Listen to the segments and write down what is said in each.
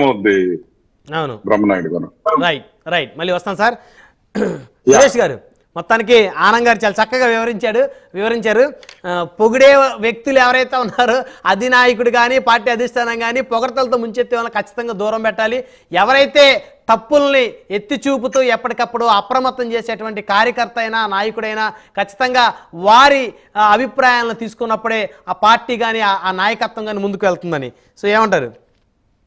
అర్థమవుద్ది అవును బ్రహ్మనాయుడు గారు. Right right మళ్ళీ వస్తాం సార్. సురేష్ గారు మొత్తానికి ఆనంద్ గారు చాలా చక్కగా వివరించారు. పొగిడే వ్యక్తులు ఎవరైతే ఉన్నారో అధినాయకుడు కానీ పార్టీ అధిష్టానం కానీ పొగడతలతో ముంచెత్తే వాళ్ళని ఖచ్చితంగా దూరం పెట్టాలి. ఎవరైతే తప్పుల్ని ఎత్తి చూపుతూ ఎప్పటికప్పుడు అప్రమత్తం చేసేటువంటి కార్యకర్త అయినా నాయకుడైనా ఖచ్చితంగా వారి అభిప్రాయాలను తీసుకున్నప్పుడే ఆ పార్టీ కానీ ఆ నాయకత్వం కానీ ముందుకు వెళ్తుందని. సో ఏమంటారు?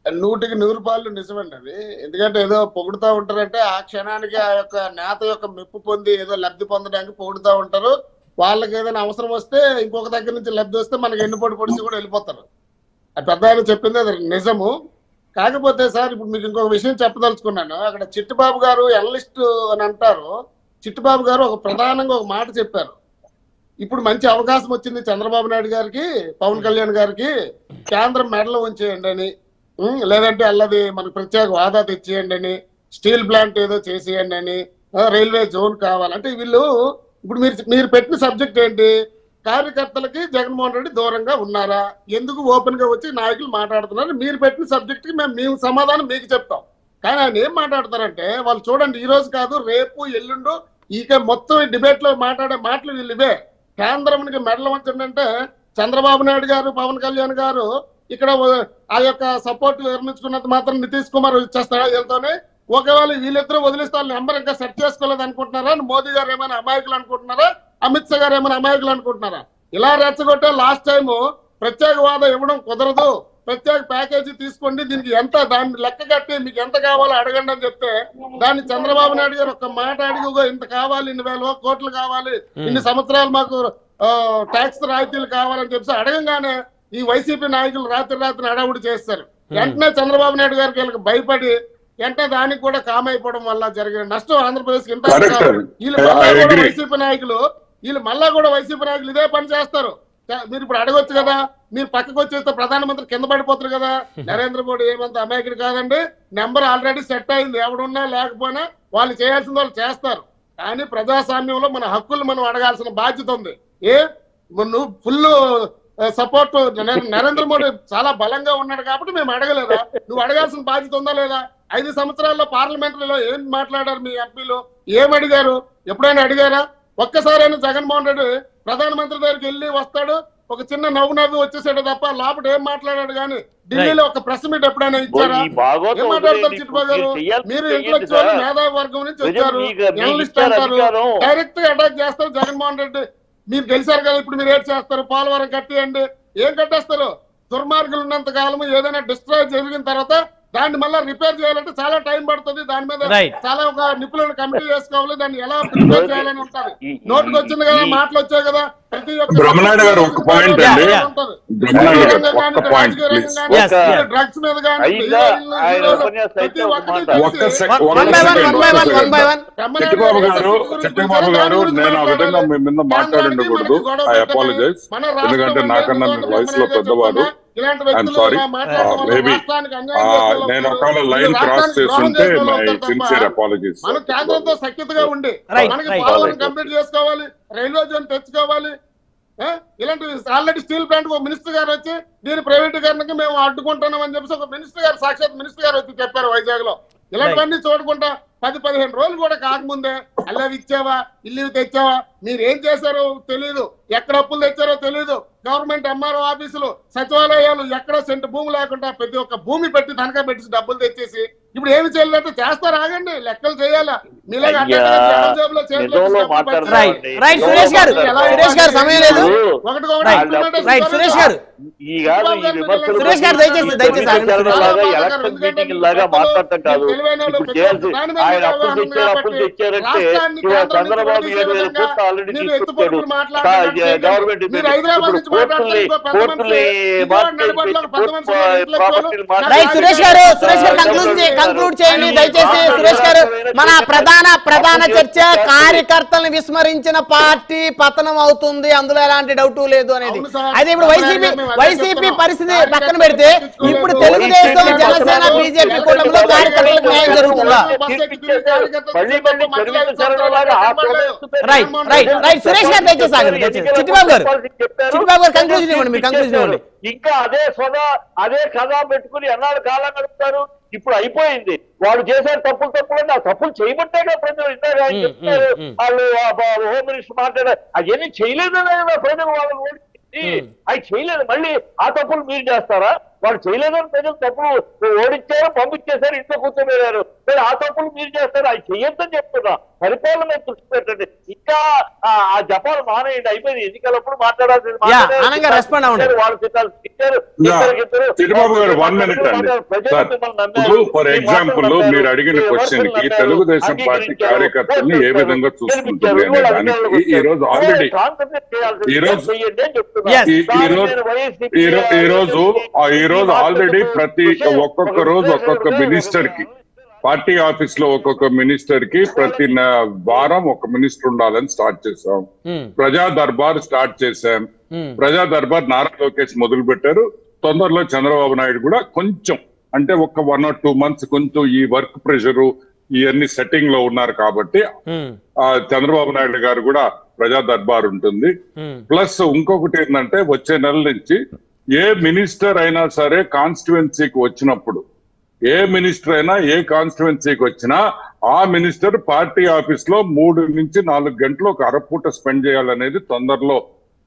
100కి 100 నిజమండి అది. ఎందుకంటే ఏదో పొగుడుతూ ఉంటారంటే ఆ క్షణానికి ఆ యొక్క నేత యొక్క మెప్పు పొంది ఏదో లబ్ధి పొందడానికి పొగుడుతూ ఉంటారు. వాళ్ళకి ఏదైనా అవసరం వస్తే ఇంకొక దగ్గర నుంచి లబ్ధి వస్తే మనకి ఎన్నిపోటు పొడిచి కూడా వెళ్ళిపోతారు. అది పెద్ద ఆయన చెప్పింది అది నిజము. కాకపోతే సార్ ఇప్పుడు మీకు ఇంకొక విషయం చెప్పదలుచుకున్నాను. అక్కడ చిట్టిబాబు గారు ఎనలిస్ట్ అని అంటారు. చిట్టిబాబు గారు ఒక ప్రధానంగా ఒక మాట చెప్పారు. ఇప్పుడు మంచి అవకాశం వచ్చింది చంద్రబాబు నాయుడు గారికి, పవన్ కళ్యాణ్ గారికి కేంద్రం మెడలో ఉంచేయండి అని, లేదంటే అల్లది మనకు ప్రత్యేక హోదా తెచ్చేయండి అని, స్టీల్ ప్లాంట్ ఏదో చేసేయండి అని, రైల్వే జోన్ కావాలంటే వీళ్ళు ఇప్పుడు మీరు పెట్టిన సబ్జెక్ట్ ఏంటి? కార్యకర్తలకి జగన్మోహన్ రెడ్డి దూరంగా ఉన్నారా, ఎందుకు ఓపెన్ గా వచ్చి నాయకులు మాట్లాడుతున్నారు? మీరు పెట్టిన సబ్జెక్ట్ కి మేము సమాధానం మీకు చెప్తాం. కానీ ఆయన ఏం మాట్లాడతారంటే వాళ్ళు చూడండి, ఈ రోజు కాదు రేపు ఎల్లుండు ఇక మొత్తం డిబేట్ లో మాట్లాడే మాటలు వీళ్ళు ఇవే. కేంద్రానికి మెడలు వంచండి చంద్రబాబు నాయుడు గారు, పవన్ కళ్యాణ్ గారు ఇక్కడ ఆ యొక్క సపోర్ట్ విరమించుకున్నంత మాత్రం నితీష్ కుమార్ ఇచ్చేస్తారా వీళ్ళతోనే? ఒకవేళ వీళ్ళిద్దరూ వదిలిస్తే వాళ్ళ నెంబర్ ఇంకా సెట్ చేసుకోలేదు అనుకుంటున్నారా? మోదీ గారు ఏమైనా అమాయకులు అనుకుంటున్నారా? అమిత్ షా గారు ఏమైనా అమాయకులు అనుకుంటున్నారా? ఇలా రెచ్చగొట్టే లాస్ట్ టైం ప్రత్యేక హోదా ఇవ్వడం కుదరదు, ప్రత్యేక ప్యాకేజీ తీసుకోండి, దీనికి ఎంత దాన్ని లెక్క కట్టి మీకు ఎంత కావాలో అడగండి అని చెప్తే దాన్ని చంద్రబాబు నాయుడు గారు ఒక్క మాట అడిగి ఇంత కావాలి, 2,000 కోట్లు కావాలి, ఇన్ని సంవత్సరాలు మాకు ట్యాక్స్ రాయితీలు కావాలని చెప్పి అడగంగానే ఈ వైసీపీ నాయకులు రాత్రి అడావుడి చేస్తారు. వెంటనే చంద్రబాబు నాయుడు గారికి వీళ్ళకి భయపడి వెంటనే దానికి కూడా కామ్ అయిపోవడం వల్ల జరిగిన నష్టం ఆంధ్రప్రదేశ్ ఇంత. వీళ్ళు మళ్ళా కూడా వైసీపీ నాయకులు ఇదే పని చేస్తారు. మీరు ఇప్పుడు అడగొచ్చు కదా, మీరు పక్కకు వచ్చేస్తే ప్రధానమంత్రి కింద పడిపోతారు కదా. నరేంద్ర మోడీ ఏమంత అమాయకుడు కాదండి, నెంబర్ ఆల్రెడీ సెట్ అయింది, ఎవడున్నా లేకపోయినా వాళ్ళు చేయాల్సిన వాళ్ళు చేస్తారు. కానీ ప్రజాస్వామ్యంలో మన హక్కులు మనం అడగాల్సిన బాధ్యత ఉంది. నువ్వు ఫుల్ సపోర్ట్ నరేంద్ర మోడీ చాలా బలంగా ఉన్నాడు కాబట్టి మేము అడగలేదా? నువ్వు అడగాల్సిన బాధ్యత ఉందా లేదా? 5 సంవత్సరాల్లో పార్లమెంటరీలో ఏం మాట్లాడారు మీ ఎంపీలు? ఏం అడిగారు? ఎప్పుడైనా అడిగారా? ఒక్కసారైనా జగన్మోహన్ రెడ్డి ప్రధానమంత్రి దగ్గరికి వెళ్ళి వస్తాడు, ఒక చిన్న నవ్వు వచ్చేసాడు తప్ప లోపల ఏం మాట్లాడాడు? కానీ ఢిల్లీలో ఒక ప్రెస్ మీట్ ఎప్పుడైనా ఇచ్చారా? ఏం మాట్లాడతారు చిట్టుబాబు గారు? మీరు ఇంటలెక్చువల్ మేధావి వర్గం నుంచి వచ్చారు, జర్నలిస్ట్ అంటారు, డైరెక్ట్ గా అటాక్ చేస్తారు జగన్మోహన్ రెడ్డి. మీరు గెలిచారు కదా, ఇప్పుడు మీరు ఏం చేస్తారు? పోలవరం కట్టేయండి. ఏం కట్టేస్తారు? దుర్మార్గులు ఉన్నంత కాలం ఏదైనా డిస్ట్రాయ్ జరిగిన తర్వాత దాన్ని మళ్ళీ రిపేర్ చేయాలంటే చాలా టైం పడుతుంది. దాని మీద చాలా ఒక నిపుణులు కమిటీ చేసుకోవాలి, దాన్ని ఎలా రిపేర్ చేయాలని ఉంటుంది. నోటికి వచ్చింది కదా, మాటలు వచ్చాయి కదా, ప్రతి ఒక్క బ్రహ్మనాయుడు గారు ఒక పాయింట్ అండి, డ్రగ్స్ మీద కానీ చిట్టిబాబు గారు నేను ఆ విధంగా మీ మీద మాట్లాడకూడదు. I apologise. ఎందుకంటే నాకన్నా వయసులో పెద్దవాడు. I'm sorry. మేబీ నేను ఒకవేళ లైన్ క్రాస్ చేస్తుంటే మై సిన్సియర్ అపాలజీస్. మనం కేంద్రంతో సఖ్యతగా ఉండి మనకి పోలవరం కంప్లీట్ చేసుకోవాలి, రైల్వే జోన్ తెచ్చుకోవాలి. ఇలాంటి ఆల్రెడీ స్టీల్ ప్లాంట్ ఒక మినిస్టర్ గారు వచ్చి దీని ప్రైవేటీకరణకి మేము అడ్డుకుంటున్నాం అని చెప్పేసి ఒక మినిస్టర్ గారు, సాక్షాత్ మినిస్టర్ గారు వచ్చి చెప్పారు వైజాగ్ లో. ఇలాంటివన్నీ చూడకుండా 10-15 రోజులు కూడా కాకముందే అల్లవి ఇచ్చావా, ఇల్లు తెచ్చావా, మీరేం చేశారో తెలీదు, ఎక్కడ అప్పులు తెచ్చారో తెలీదు. గవర్నమెంట్ ఎంఆర్ఓ ఆఫీసులు, సచివాలయాలు ఎక్కడ సెంటు భూమి లేకుండా ప్రతి ఒక్క భూమి పెట్టి తనఖా పెట్టి డబ్బులు తెచ్చేసి ఇప్పుడు ఏమి చేయాలంటే చేస్తారు. ఆగండి, లెక్కలు చేయాలా? మీలాగా కంక్లూడ్ చేయండి దయచేసి సురేష్ గారు. మన ప్రధాన చర్చ కార్యకర్తలను విస్మరించిన పార్టీ పతనం అవుతుంది, అందులో ఎలాంటి డౌట్ లేదు అనేది. అయితే ఇప్పుడు వైసీపీ పరిస్థితి పక్కన పెడితే ఇప్పుడు తెలుగుదేశం, జనసేన, బీజేపీ కూటమిలో కార్యకర్తలకు న్యాయం జరుగుతుందా? రైట్ రైట్ రైట్ సురేష్ గారు దయచేసి ఆగండి. చిట్టిబాబు గారు కంక్లూజన్ ఇవ్వండి, మీరు కంక్లూజన్ ఇవ్వండి. ఇంకా అదే కథ పెట్టుకుని ఎన్నాళ్ళు కాలం గడుపుతారు? ఇప్పుడు అయిపోయింది. వాళ్ళు చేశారు తప్పులు అంటే ఆ తప్పులు చేయబట్టేగా ప్రజలు ఇందాక ఆయన చెప్తారు. వాళ్ళు హోమ్ మినిస్టర్ మాట్లాడారు, అవన్నీ చేయలేదనే కదా ప్రజలు వాళ్ళని ఓడించింది. అవి చేయలేదు, మళ్ళీ ఆ తప్పులు మీరు చేస్తారా? వాళ్ళు చేయలేదని ప్రజలు తప్పులు ఓడించారు, పంపించేశారు, ఇంట్లో కూర్చోబెట్టారు. మరి ఆ తప్పులు మీరు చేస్తారు, అవి చెయ్యొద్దని చెప్తున్నా. పరిపాలన మీద దృష్టి పెట్టండి. ఇంకా ఆ జపాలు మానేయండి, అయిపోయింది. ఎన్నికలప్పుడు మాట్లాడాల్సింది వాళ్ళు తిట్టారు. చిట్టిబాబు గారు 1 minute అండి. ఫర్ ఎగ్జాంపుల్ మీరు అడిగిన క్వశ్చన్ కి తెలుగుదేశం పార్టీ కార్యకర్తల్ని ఏ విధంగా చూసుకుంటుంది అనే దానికి ఈ రోజు ఆల్రెడీ ఈ రోజు ఆల్రెడీ ప్రతి ఒక్కొక్క రోజు ఒక్కొక్క మినిస్టర్ కి పార్టీ ఆఫీస్ లో ఒక్కొక్క మినిస్టర్ కి ప్రతి వారం ఒక మినిస్టర్ ఉండాలని స్టార్ట్ చేసాం. ప్రజా దర్బార్ స్టార్ట్ చేశాం. ప్రజా దర్బార్ నారా లోకేష్ మొదలు పెట్టారు. తొందరలో చంద్రబాబు నాయుడు కూడా కొంచెం అంటే ఒక 1 or 2 months కొంచెం ఈ వర్క్ ప్రెషర్ ఇవన్నీ సెట్టింగ్ లో ఉన్నారు కాబట్టి చంద్రబాబు నాయుడు గారు కూడా ప్రజా దర్బార్ ఉంటుంది. ప్లస్ ఇంకొకటి ఏంటంటే వచ్చే నెల నుంచి ఏ మినిస్టర్ అయినా సరే కాన్స్టిట్యుయెన్సీకి వచ్చినప్పుడు ఏ మినిస్టర్ అయినా ఏ కాన్స్టిట్యుయెన్సీకి వచ్చినా ఆ మినిస్టర్ పార్టీ ఆఫీస్ లో 3 నుంచి 4 గంటలు ఒక అరపూట స్పెండ్ చేయాలనేది తొందరలో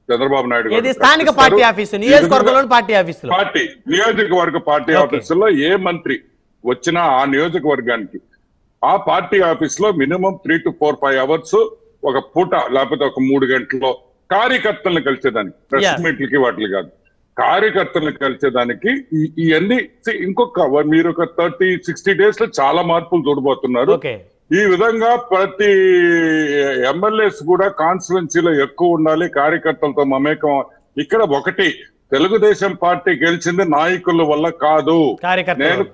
చంద్రబాబు నాయుడు గారు స్థానిక పార్టీ ఆఫీసు నియోజకవర్గంలోని పార్టీ ఆఫీసులో నియోజకవర్గ పార్టీ ఆఫీసులో ఏ మంత్రి వచ్చినా ఆ నియోజకవర్గానికి ఆ పార్టీ ఆఫీస్ లో మినిమం 3 to 4-5 hours ఒక పూట లేకపోతే ఒక 3 గంటల్లో కార్యకర్తలను కలిసేదానికి ప్రెస్ మీట్లకి వాటికి కాదు కార్యకర్తలను కలిసేదానికి ఇవన్నీ ఇంకొక మీరు ఒక 30-60 days లో చాలా మార్పులు చూడబోతున్నారు. ఈ విధంగా ప్రతి ఎమ్మెల్యేస్ కూడా కాన్స్టిట్యుయెన్సీలో ఎక్కువ ఉండాలి, కార్యకర్తలతో మమేకం. ఇక్కడ ఒకటి తెలుగుదేశం పార్టీ గెలిచింది నాయకుల వల్ల కాదు. నేను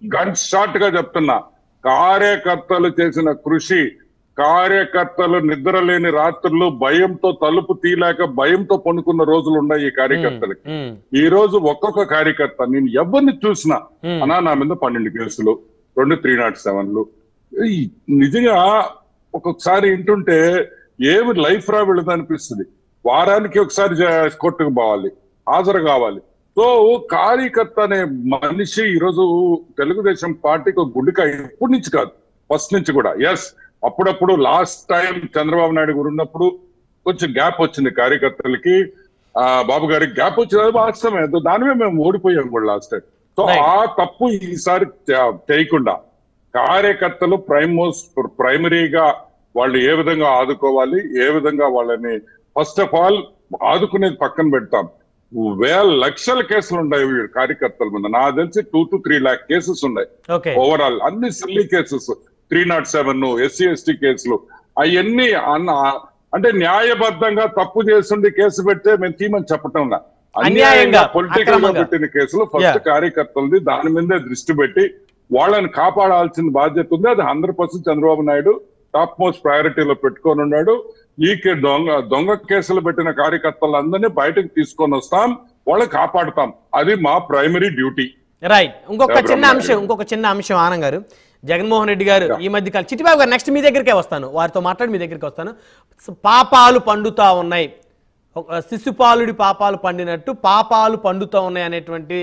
గన్ షార్ట్ గా చెప్తున్నా, కార్యకర్తలు చేసిన కృషి, కార్యకర్తలు నిద్రలేని రాత్రులు భయంతో తలుపు తీలేక భయంతో పనుకున్న రోజులు ఉన్నాయి ఈ కార్యకర్తలకి. ఈ రోజు ఒక్కొక్క కార్యకర్త నేను ఎవరిని చూసినా అన్నా నా మీద 12 కేసులు 2 307లు నిజంగా ఒక్కొక్కసారి వింటుంటే ఏమి లైఫ్ రా వెళ్ళదు అనిపిస్తుంది. వారానికి ఒకసారి కోర్టుకు పోవాలి, హాజరు కావాలి. సో కార్యకర్త అనే మనిషి ఈరోజు తెలుగుదేశం పార్టీకి ఒక గుండెకాయ ఎప్పటి నుంచి కాదు, ఫస్ట్ నుంచి కూడా. ఎస్, అప్పుడప్పుడు లాస్ట్ టైం చంద్రబాబు నాయుడు గారు ఉన్నప్పుడు కొంచెం గ్యాప్ వచ్చింది కార్యకర్తలకి, బాబు గారికి గ్యాప్ వచ్చింది వాస్తవమే, దానిమే మేము ఓడిపోయాం కూడా లాస్ట్ టైం. సో ఆ తప్పు ఈసారి చేయకుండా కార్యకర్తలు ప్రైమరీగా వాళ్ళు ఏ విధంగా ఆదుకోవాలి, ఏ విధంగా వాళ్ళని ఫస్ట్ ఆఫ్ ఆల్ ఆదుకునేది పక్కన పెడతాం. లక్షల కేసులు ఉన్నాయి కార్యకర్తల మీద. నాకు తెలిసి 2 to 3 lakh కేసెస్ ఉన్నాయి ఓవరాల్. అన్ని సిల్లీ కేసెస్, 307 SC ST కేసులు, అవన్నీ అంటే న్యాయబద్ధంగా తప్పు చేస్తుండే కేసు పెడితే మేము తీమని చెప్పటం అన్యాయంగా పొలిటికల్ గా పెట్టిన కేసులు ఫస్ట్ కార్యకర్తలది. దాని మీదే దృష్టి పెట్టి వాళ్ళని కాపాడాల్సిన బాధ్యత ఉంది. అది 100% చంద్రబాబు నాయుడు టాప్ మోస్ట్ ప్రయారిటీలో పెట్టుకొని ఉన్నాడు. ఈ దొంగ కేసులు పెట్టిన కార్యకర్తలందరినీ బయటకు తీసుకొని వస్తాం, వాళ్ళని కాపాడుతాం. అది మా ప్రైమరీ డ్యూటీ. రైట్. ఇంకొక చిన్న అంశం ఆనంద్ గారు, జగన్మోహన్ రెడ్డి గారు ఈ మధ్య కాలం, చిట్టిబాబు గారు నెక్స్ట్ మీ దగ్గరికే వస్తాను, వారితో మాట్లాడి మీ దగ్గరికి వస్తాను. పాపాలు పండుతా ఉన్నాయి, శిశుపాలుడి పాపాలు పండినట్టు పాపాలు పండుతా ఉన్నాయి అనేటువంటి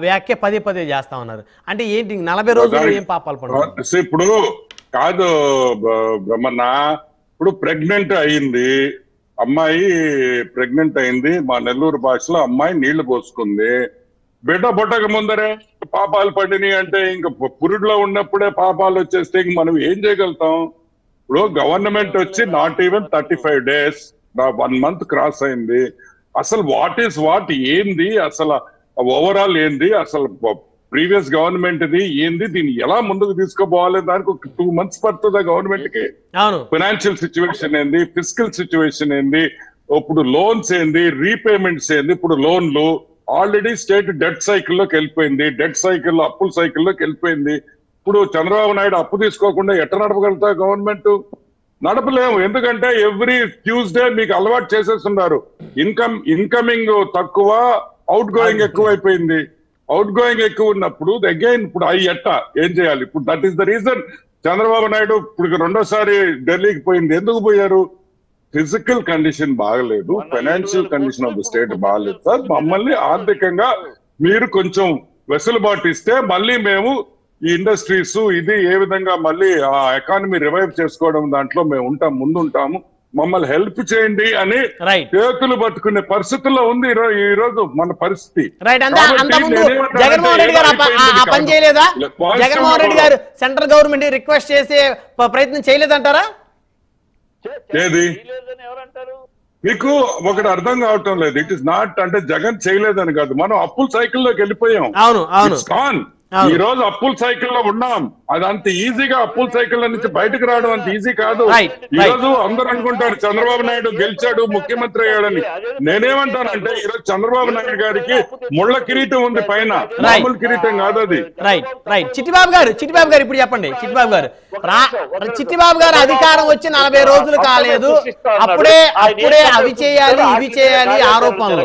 వ్యాఖ్య పదే చేస్తా ఉన్నారు. అంటే ఏంటి 40 రోజులు ఏం పాపాలు పండుతాయి? ఇప్పుడు కాదు బ్రహ్మన్న, ఇప్పుడు ప్రెగ్నెంట్ అయింది అమ్మాయి, ప్రెగ్నెంట్ అయింది, మా నెల్లూరు భాషలో అమ్మాయి నీళ్లు పోసుకుంది. బిడ్డ పుట్టక ముందరే పాపాలు పండినాయి అంటే ఇంకా పురుడులో ఉన్నప్పుడే పాపాలు వచ్చేస్తే ఇంక మనం ఏం చేయగలుగుతాం? ఇప్పుడు గవర్నమెంట్ వచ్చి not even 35 days, 1 month cross అయింది. అసలు వాట్ ఈస్ వాట్ ఏంది, అసలు ఓవరాల్ ఏంది, అసలు ప్రీవియస్ గవర్నమెంట్ ది ఏంది, దీన్ని ఎలా ముందుకు తీసుకుపోవాలి, దానికి ఒక 2 months పడుతుంది గవర్నమెంట్ కి. ఫైనాన్షియల్ సిచ్యువేషన్ ఏంది, ఫిజికల్ సిచ్యువేషన్ ఏంది, ఇప్పుడు లోన్స్ ఏంది, రీపేమెంట్స్ ఏంది. ఇప్పుడు లోన్లు ఆల్రెడీ స్టేట్ డెట్ సైకిల్లోకి వెళ్ళిపోయింది, డెట్ సైకిల్లో అప్పుల సైకిల్లోకి వెళ్ళిపోయింది. ఇప్పుడు చంద్రబాబు నాయుడు అప్పు తీసుకోకుండా ఎట్లా నడపగలుగుతా గవర్నమెంట్? నడపలేము. ఎందుకంటే ఎవ్రీ ట్యూస్డే మీకు అలవాటు చేసేస్తున్నారు. ఇన్కమింగ్ తక్కువ, అవుట్ గోయింగ్ ఎక్కువ అయిపోయింది. అవుట్ గోయింగ్ ఎక్కువ ఉన్నప్పుడు అగైన్ ఇప్పుడు ఏం చేయాలి? ఇప్పుడు that is the reason Chandrababu Naidu ఇప్పుడు 2వ సారి ఢిల్లీకి పోయింది. ఎందుకు పోయారు? ఫిజికల్ కండిషన్ బాగలేదు, financial condition of the state బాగలేదు సార్. మమ్మల్ని ఆర్థికంగా మీరు కొంచెం వెసులుబాటు ఇస్తే మళ్ళీ మేము ఈ ఇండస్ట్రీస్ ఇది ఏ విధంగా మళ్ళీ ఆ ఎకానమీ రివైవ్ చేసుకోవడం దాంట్లో మేము ఉంటాం, ముందుంటాము, మమ్మల్ని హెల్ప్ చేయండి అని చేతులు పట్టుకునే పరిస్థితుల్లో ఉంది ఈ రోజు మన పరిస్థితి. జగన్మోహన్ రెడ్డి గారు ఆ పని చేయలేదా? జగన్మోహన్ రెడ్డి గారు సెంట్రల్ గవర్నమెంట్ రిక్వెస్ట్ చేసే ప్రయత్నం చేయలేదంటారా? ఏది మీకు ఒకటి అర్థం కావటం లేదు. ఇట్ ఇస్ నాట్ అంటే జగన్ చేయలేదని కాదు, మనం అప్పుల సైకిల్లోకి వెళ్ళిపోయాం. ఈ రోజు అప్పుల సైకిల్లో ఉన్నాం. అది అంత ఈజీగా అప్పుల సైకిల్ నుంచి బయటకు రావడం అంత ఈజీ కాదు. ఈ రోజు అందరూ అనుకుంటారు చంద్రబాబు నాయుడు గెలిచాడు, ముఖ్యమంత్రి అయ్యాడని. నేనేమంటానంటే ఈ రోజు చంద్రబాబు నాయుడు గారికి ముళ్ళ కిరీటం ఉంది పైన, మామూలు కిరీటం కాదు అది. చిట్టిబాబు గారు ఇప్పుడు చెప్పండి. చిట్టిబాబు గారు అధికారం వచ్చి 40 రోజులు కాలేదు, అప్పుడే అవి చేయాలి ఇవి చేయాలి ఆరోపణలు.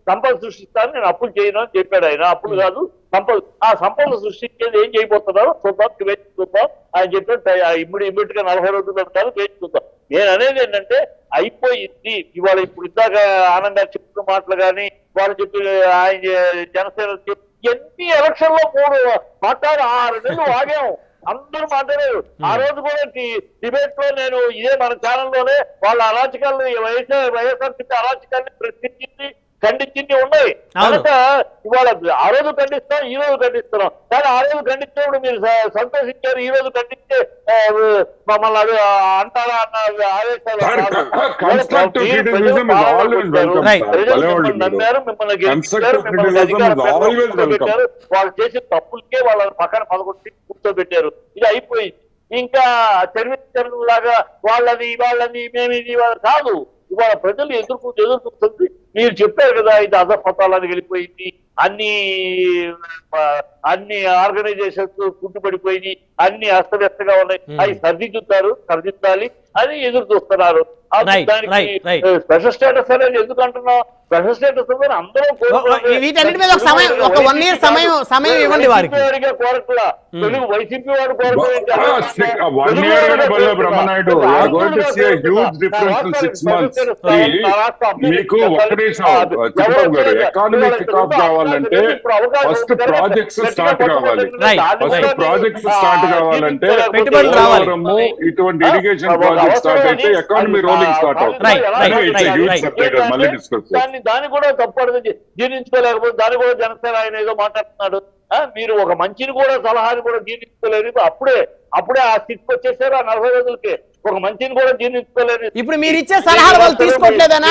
సంపద సృష్టిస్తాను, నేను అప్పులు చేయను అని చెప్పాడు ఆయన. అప్పులు కాదు సంపద. ఆ సంపద సృష్టించేది ఏం చేయబోతున్నారు చూద్దాం, వేచి చూద్దాం. ఆయన చెప్పాడు ఇమ్మీడియట్ గా 40 రోజులు అంటారు, వేచి చూద్దాం. నేను అనేది ఏంటంటే అయిపోయింది ఇవాళ. ఇప్పుడు ఇందాక ఆనంద్ గారు చెప్పిన మాటలు కానీ వాళ్ళు చెప్పి ఆయన జనసేన ఎన్ని ఎలక్షన్ లో 3 మాట్లాడు 6 నెలలు ఆగాము, అందరూ మాట్లాడారు. ఆ రోజు కూడా డిబేట్ లో నేను ఇదే మన ఛానల్లోనే వాళ్ళ అరాచకాలను వైఎస్ఆర్సీపీ అరాచకాన్ని ప్రశ్నించింది, ఖండించింది ఉన్నాయి. కనుక ఇవాళ ఆ రోజు ఖండిస్తాం, ఈ రోజు ఖండిస్తున్నాం. కానీ ఆ రోజు ఖండించినప్పుడు మీరు సంతోషించారు, ఈ రోజు ఖండిస్తే మమ్మల్ని అంటారా అన్న ఆదేశాలు నమ్మారు, మిమ్మల్ని గెలిచారు, మిమ్మల్ని అధికారం పెట్టారు. వాళ్ళు చేసిన తప్పులకే వాళ్ళని పక్కన 11 కూర్చోబెట్టారు. ఇది అయిపోయింది. ఇంకా చర్మించలాగా వాళ్ళని మేమిది కాదు. ఇవాళ ప్రజలు ఎదుర్కొంటుంది. మీరు చెప్పారు కదా ఇది అధపతాలని వెళ్ళిపోయింది, అన్ని ఆర్గనైజేషన్స్ కుంటుపడిపోయి అన్ని అస్తవ్యస్తగా ఉన్నాయి, అవి సరిదిద్దాలి అని ఎదురు చూస్తున్నారు. దానికి స్పెషల్ స్టేటస్ అనేది ఎందుకు అంటున్నాం? స్పెషల్ స్టేటస్ అందరూ కోరట్లా. తెలుగు వైసీపీ వాడు మీకు కావాలంటే ఫస్ట్ ప్రాజెక్ట్స్ స్టార్ట్ కావాలంటే ఇటువంటి ఇరిగేషన్ ప్రాజెక్ట్ స్టార్ట్ అయితే ఎకానమీ రోలింగ్ స్టార్ట్ అవుతుంది. దాన్ని కూడా తప్పదు, జీర్ణించుకోలేకపోతే దాన్ని కూడా జనసేన ఆయన ఏదో మాట్లాడుతున్నాడు. మీరు ఒక మంచిని కూడా సలహాని కూడా జీర్ణించుకోలేదు. అప్పుడే ఆ స్థితికి వచ్చేసారు. ఆ 40 రోజులకి ఒక మంచిని కూడా జీర్ణించుకోలేదు. ఇప్పుడు మీరు ఇచ్చే సలహాలు వాళ్ళు తీసుకోవట్లేదనా?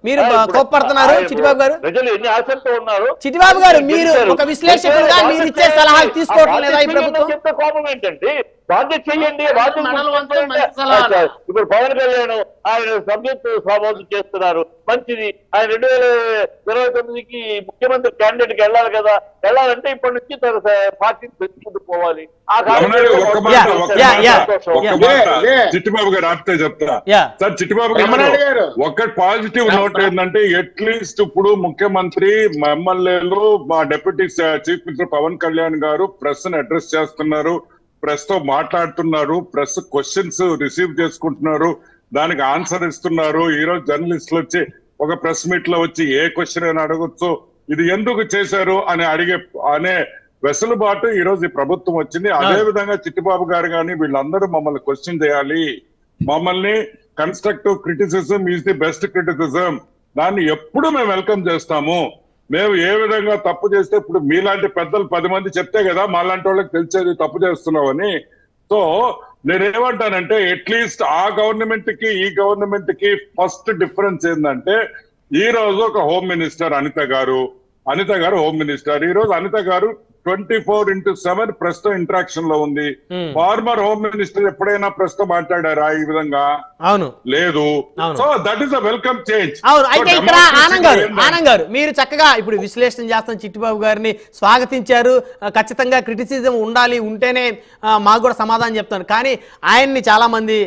మీరు కోప్పడుతున్నారు చిట్టిబాబు గారు. ప్రజలు ఎన్ని ఆశలతో ఉన్నారు. చిట్టిబాబు గారు మీరు ఒక విశ్లేషకులుగా మీరు ఇచ్చే సలహాలు తీసుకోవట్లేదా ఈ ప్రభుత్వం? చెప్తే కోపం ఏంటంటే బాధ్యత చెయ్యండి. ఇప్పుడు పవన్ కళ్యాణ్ ఆయన సభ్యత్వ స్వాభావం చేస్తున్నారు, మంచిది. ఆయన 2029కి ముఖ్యమంత్రి క్యాండిడేట్ కి వెళ్ళాలి కదా. వెళ్ళాలంటే ఇప్పటి నుంచి తన పార్టీని పెంచుకుంటూ పోవాలి. చిట్టిబాబు గారు ఆపితే చెప్తా సార్. చిట్టిబాబు గారు ఒక్కటి పాజిటివ్ నోట్ ఏంటంటే అట్లీస్ట్ ఇప్పుడు ముఖ్యమంత్రి, మా ఎమ్మెల్యేలు, మా deputy chief minister Pavan Kalyan garu press ని అడ్రస్ చేస్తున్నారు, ప్రెస్ తో మాట్లాడుతున్నారు, ప్రెస్ క్వశ్చన్స్ రిసీవ్ చేసుకుంటున్నారు, దానికి ఆన్సర్ ఇస్తున్నారు. ఈ రోజు జర్నలిస్టులు వచ్చి ఒక ప్రెస్ మీట్ లో వచ్చి ఏ క్వశ్చన్ అయినా అడగొచ్చు. ఇది ఎందుకు చేశారు అని అనే వెసులుబాటు ఈ రోజు ఈ ప్రభుత్వం వచ్చింది. అదే విధంగా చిట్టిబాబు గారు కానీ వీళ్ళందరూ మమ్మల్ని క్వశ్చన్ చేయాలి. మమ్మల్ని constructive criticism is the best criticism. దాన్ని ఎప్పుడు మేము వెల్కమ్ చేస్తాము. మేము ఏ విధంగా తప్పు చేస్తే ఇప్పుడు మీలాంటి పెద్దలు 10 మంది చెప్తే కదా మాలాంటి వాళ్ళకి తెలిసేది తప్పు చేస్తున్నామని. సో నేనేమంటానంటే అట్లీస్ట్ ఆ గవర్నమెంట్ కి ఈ గవర్నమెంట్ కి ఫస్ట్ డిఫరెన్స్ ఏంటంటే ఈ రోజు ఒక హోమ్ మినిస్టర్ అనిత గారు హోమ్ మినిస్టర్. ఈ రోజు అనిత గారు 24/7 ప్రెస్ తో ఇంటరాక్షన్ లో ఉంది. ఫార్మర్ హోమ్ మినిస్టర్ ఎప్పుడైనా ప్రెస్ తో మాట్లాడారా ఈ విధంగా? అవును, లేదు. So that is a welcome change. అవును. అయితే ఇక్కడ ఆనంద్ గారు మీరు చక్కగా ఇప్పుడు విశ్లేషణ చేస్తాం, చిట్టిబాబు గారిని స్వాగతించారు. ఖచ్చితంగా క్రిటిసిజం ఉండాలి, ఉంటేనే మాకు కూడా సమాధానం చెప్తాను. కానీ ఆయన్ని చాలా మంది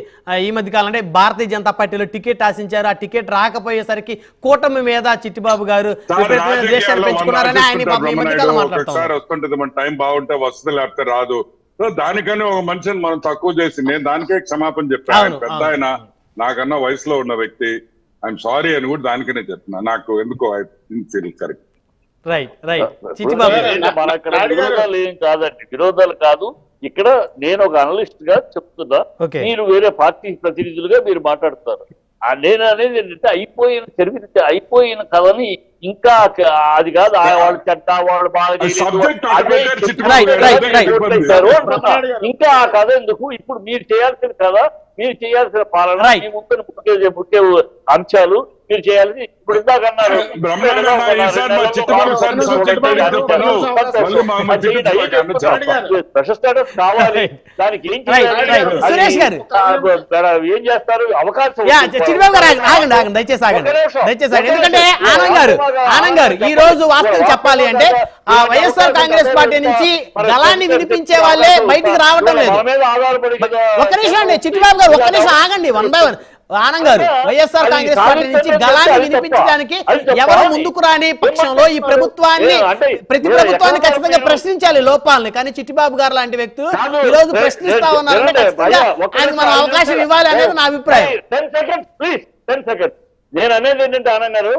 ఈ మధ్య కాలం అంటే భారతీయ జనతా పార్టీలో టికెట్ ఆశించారు. ఆ టికెట్ రాకపోయేసరికి కూటమి మీద చిట్టిబాబు గారు పెంచుకున్నారని ఆయన ఈ మధ్య కాలం మాట్లాడుతున్నారు. మన టైం బాగుంటే వస్తుంది, లేకపోతే రాదు. సో దానికని ఒక మనిషిని మనం తక్కువ చేసి నేను దానికే క్షమాపణ చెప్పాను. పెద్ద ఆయన నాకన్నా వయసులో ఉన్న వ్యక్తి, ఐఎమ్ సారీ అని కూడా దానికనే చెప్తున్నా. నాకు ఎందుకో I don't feel correct. Right right Chittibabu మన ఇక్కడ విరోధాలు ఏం కాదండి, విరోధాలు కాదు. ఇక్కడ నేను ఒక అనలిస్ట్ గా చెప్తున్నా, మీరు వేరే పార్టీ ప్రతినిధులుగా మీరు మాట్లాడుతారు. నేను అనేది ఏంటంటే అయిపోయిన కథని ఇంకా అది కాదు, వాళ్ళు చెడ్డ వాళ్ళు బాగా ఇంకా ఆ కథ ఎందుకు? ఇప్పుడు మీరు చేయాల్సిన కథ, మీరు చేయాల్సిన పాలన, మీ ముందు ముఖ్య అంశాలు మీరు చేయాల్సి. ఇప్పుడు ఇందాక అన్నారు స్టేటస్ కావాలి, దానికి ఏం ఏం చేస్తారు? అవకాశం. ఎందుకంటే ఆనంద్ గారు ఈ రోజు వాస్తవం చెప్పాలి అంటే వైఎస్ఆర్ కాంగ్రెస్ పార్టీ నుంచి గళాన్ని వినిపించే వాళ్ళే బయటికి రావటం లేదు. ఒక్క నిమిషం అండి చిట్టిబాబు గారు, ఒక్క నిమిషం ఆగండి. 1 by 1 ఆనంద్ గారు, వైఎస్ఆర్ కాంగ్రెస్ పార్టీ నుంచి గళాన్ని వినిపించడానికి ఎవరు ముందుకు రాని పక్షంలో ఈ ప్రభుత్వాన్ని, ప్రతి ప్రభుత్వాన్ని ఖచ్చితంగా ప్రశ్నించాలి లోపాలని. కానీ చిట్టిబాబు గారు లాంటి వ్యక్తులు ఈ రోజు ప్రశ్నిస్తా ఉన్నారంటే ఖచ్చితంగా ఆయనకు మనం అవకాశం ఇవ్వాలి అనేది నా అభిప్రాయం. 10 seconds. నేను అనేది ఏంటంటే ఆనంద్ గారు,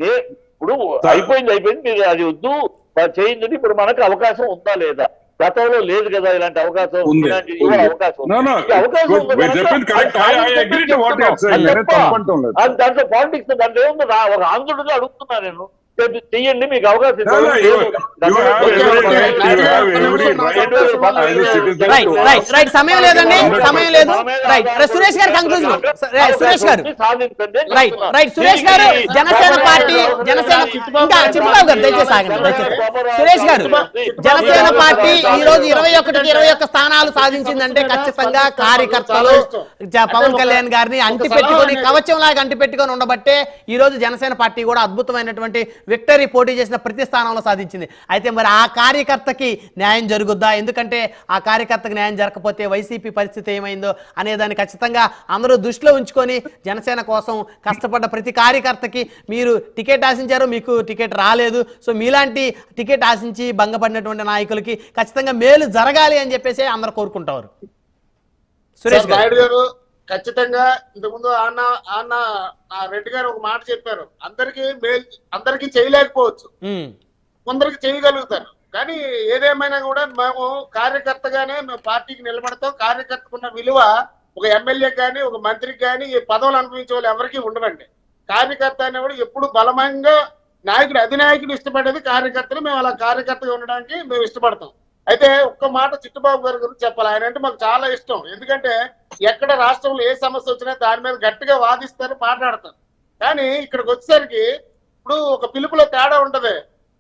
ఇప్పుడు అయిపోయింది, మీరు అది వద్దు చేయించండి. ఇప్పుడు మనకు అవకాశం ఉందా లేదా? గతంలో లేదు కదా ఇలాంటి అవకాశం. దాంట్లో పాలిటిక్స్ దాంట్లో ఏముంది? ఒక ఆంధ్రుడిగా అడుగుతున్నా నేను, చెయ్యండి, మీకు అవకాశం. సమయం లేదండి, సమయం లేదు. సురేష్ గారు కంక్లూజన్. సురేష్ గారు సురేష్ గారు జనసేన పార్టీ, జనసేన ఇంకా చిట్టిబాబు గారు దయచేసి ఆగండి, దయచేసి. సురేష్ గారు, జనసేన పార్టీ ఈ రోజు 21 స్థానాలు సాధించిందంటే ఖచ్చితంగా కార్యకర్తలు పవన్ కళ్యాణ్ గారిని అంటిపెట్టుకొని, కవచంలాగా అంటిపెట్టుకొని ఉండబట్టే ఈ రోజు జనసేన పార్టీ కూడా అద్భుతమైనటువంటి విక్టరీ పోటీ చేసిన ప్రతి స్థానంలో సాధించింది. అయితే మరి ఆ కార్యకర్తకి న్యాయం జరుగుద్దా? ఎందుకంటే ఆ కార్యకర్తకు న్యాయం జరగకపోతే వైసీపీ పరిస్థితి ఏమైందో అనేదాన్ని ఖచ్చితంగా అందరూ దృష్టిలో ఉంచుకొని జనసేన కోసం కష్టపడ్డ ప్రతి కార్యకర్తకి మీరు టికెట్ ఆశించారు, మీకు టికెట్ రాలేదు. సో మీలాంటి టికెట్ ఆశించి భంగపడినటువంటి నాయకులకి ఖచ్చితంగా మేలు జరగాలి అని చెప్పేసి అందరూ కోరుకుంటారు. సురేష్ గారు ఖచ్చితంగా ఇంతకుముందు అన్న రెడ్డి గారు ఒక మాట చెప్పారు, అందరికీ చేయలేకపోవచ్చు, కొందరికి చేయగలుగుతారు. కానీ ఏదేమైనా కూడా మేము కార్యకర్తగానే మేము పార్టీకి నిలబడతాం. కార్యకర్తకున్న విలువ ఒక ఎమ్మెల్యే కానీ ఒక మంత్రికి కానీ ఈ పదవులు అనుభవించే వాళ్ళు ఎవరికి ఉండవండి. కార్యకర్త అనేవాడు ఎప్పుడు బలమంగా నాయకుడు, అధినాయకుడు ఇష్టపడేది కార్యకర్తలు. మేము అలా కార్యకర్తగా ఉండడానికి మేము ఇష్టపడతాం. అయితే ఒక్క మాట చిట్టిబాబు గారి గురించి చెప్పాలి. ఆయన అంటే మాకు చాలా ఇష్టం. ఎందుకంటే ఎక్కడ రాష్ట్రంలో ఏ సమస్య వచ్చినా దాని మీద గట్టిగా వాదిస్తారు, మాట్లాడతారు. కానీ ఇక్కడికి వచ్చేసరికి ఇప్పుడు ఒక పిలుపులో తేడా ఉంటది.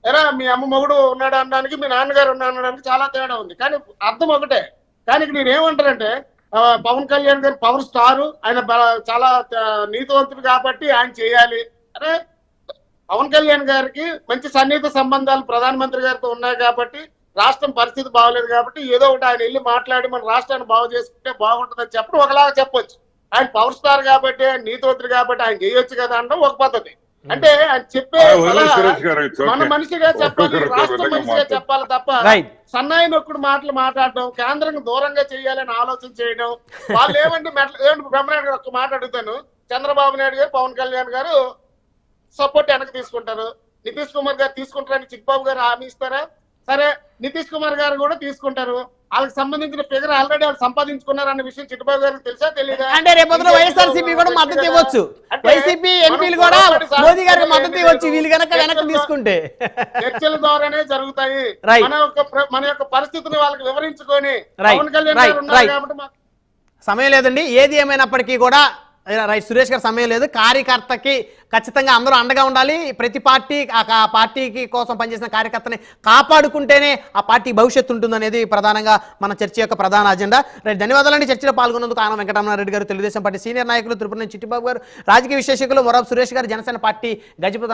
ఎరా మీ అమ్మ మొగుడు ఉన్నాడు అనడానికి, మీ నాన్నగారు ఉన్నాడు అనడానికి చాలా తేడా ఉంది. కానీ అర్థం ఒకటే. కానీ ఇక్కడ నేను ఏమంటానంటే పవన్ కళ్యాణ్ గారు పవర్ స్టారు, ఆయన చాలా నీతివంతుడు కాబట్టి ఆయన చేయాలి. అరే పవన్ కళ్యాణ్ గారికి మంచి సన్నిహిత సంబంధాలు ప్రధానమంత్రి గారితో ఉన్నాయి కాబట్టి, రాష్ట్రం పరిస్థితి బాగోలేదు కాబట్టి ఏదో ఒకటి ఆయన వెళ్ళి మాట్లాడి మన రాష్ట్రాన్ని బాగు చేసుకుంటే బాగుంటుందని చెప్పడం ఒకలాగా చెప్పొచ్చు. ఆయన పవర్ స్టార్ కాబట్టి, ఆయన నీతివంతుడు కాబట్టి ఆయన చేయొచ్చు కదా అనడం ఒక పద్ధతి. అంటే ఆయన చెప్పే మన మనిషిగా చెప్పాలి, రాష్ట్ర మనిషిగా చెప్పాలి తప్ప సన్నాయి నొక్కుడు మాటలు మాట్లాడడం, కేంద్రం దూరంగా చేయాలని ఆలోచన చేయడం. వాళ్ళు ఏమంటే బ్రహ్మనాయుడు గారు ఒక మాట అడుగుతాను, చంద్రబాబు నాయుడు గారు పవన్ కళ్యాణ్ గారు సపోర్ట్ వెనక్కి తీసుకుంటారు, నితీష్ కుమార్ గారు తీసుకుంటారని చిట్టిబాబు గారు హామీ ఇస్తారా? సరే నితీష్ కుమార్ గారు కూడా తీసుకుంటారు. వాళ్ళకి సంబంధించిన ఫిగర్ ఆల్రెడీ వాళ్ళు సంపాదించుకున్నారు అన్న విషయం చిట్టిబాబు గారికి తెలుసా తెలీదా? అంటే రేపొద్దున వైఎస్ఆర్సీపీ కూడా మద్దతు ఇవ్వచ్చు, వైసీపీ ఎంపీలు కూడా మోదీ గారికి మద్దతు ఇవ్వచ్చు వీళ్ళు కనుక వెనక్కి తీసుకుంటే. చర్చల ద్వారానే జరుగుతాయి. మన యొక్క పరిస్థితిని వాళ్ళకి వివరించుకొని పవన్ కళ్యాణ్ గారు ఉన్నారు కాబట్టి సమయం లేదండి. ఏది ఏమైనప్పటికీ కూడా సురేష్ గారు సమయం లేదు. కార్యకర్తకి ఖచ్చితంగా అందరూ అండగా ఉండాలి. ప్రతి పార్టీ ఆ పార్టీకి కోసం పనిచేసిన కార్యకర్తని కాపాడుకుంటేనే ఆ పార్టీ భవిష్యత్తు ఉంటుందనేది ప్రధానంగా మన చర్చ యొక్క ప్రధాన అజెండా. ధన్యవాదాలండి చర్చలో పాల్గొన్నందుకు. ఆనం వెంకటరామారెడ్డి గారు, తెలుగుదేశం పార్టీ సీనియర్ నాయకులు, తిరుపతి నుంచి చిట్టిబాబు గారు, రాజకీయ విశ్లేషకులు మొరాబ్ సురేష్ గారు, జనసేన పార్టీ గజపతి